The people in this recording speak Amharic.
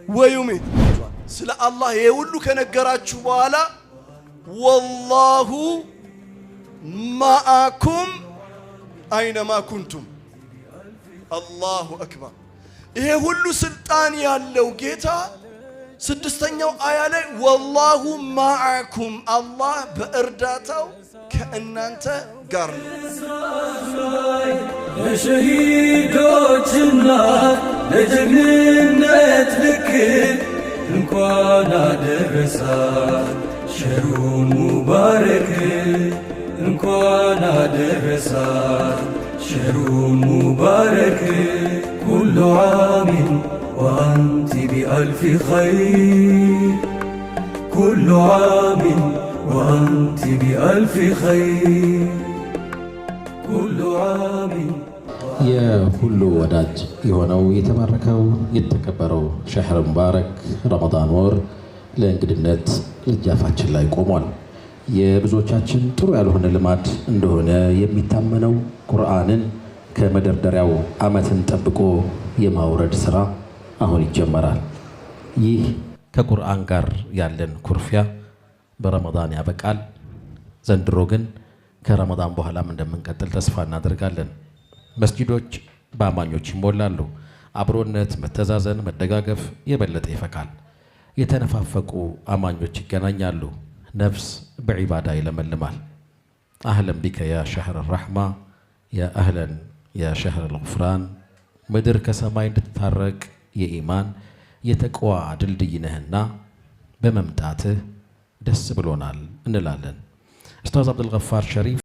ወዩሚት ስለ አላህ የሁሉ ከነገራችሁ በኋላ ወላሁ ማአኩም አይነማ ኩንቱም አላሁ አክበር ይሄ ሁሉ ስልጣን ያለው ጌታ ስድስተኛው አያ ላይ ወላሁ ማአኩም አላህ በእርዳታው ከእናንተ ጋር ነው ለሸሂዶችና ለጀግንነት ልክ እንኳን አደረሳ ሸሩን ሙባረክ እንኳን አደረሳ ሸሩን ሙባረክ ኩሉ ዓሚን ወአንቲ ቢአልፊ ኸይር ኩሉ ዓሚን ወአንቲ ቢአልፊ ኸይር ኩሉ ዓሚን የሁሉ ወዳጅ የሆነው የተባረከው የተከበረው ሸህር ሙባረክ ረመዳን ወር ለእንግድነት ልጃፋችን ላይ ቆሟል። የብዙዎቻችን ጥሩ ያልሆነ ልማድ እንደሆነ የሚታመነው ቁርአንን ከመደርደሪያው ዓመትን ጠብቆ የማውረድ ስራ አሁን ይጀመራል። ይህ ከቁርአን ጋር ያለን ኩርፊያ በረመዳን ያበቃል። ዘንድሮ ግን ከረመዳን በኋላም እንደምንቀጥል ተስፋ እናደርጋለን። መስጂዶች በአማኞች ይሞላሉ። አብሮነት፣ መተዛዘን፣ መደጋገፍ የበለጠ ይፈካል። የተነፋፈቁ አማኞች ይገናኛሉ። ነፍስ በዒባዳ ይለመልማል። አህለን ቢከ ያ ሸህር ረሕማ ያ አህለን ያ ሸህር ልጉፍራን ምድር ከሰማይ እንድትታረቅ የኢማን የተቅዋ ድልድይ ነህና በመምጣትህ ደስ ብሎናል እንላለን። ኡስታዝ አብዱልገፋር ሸሪፍ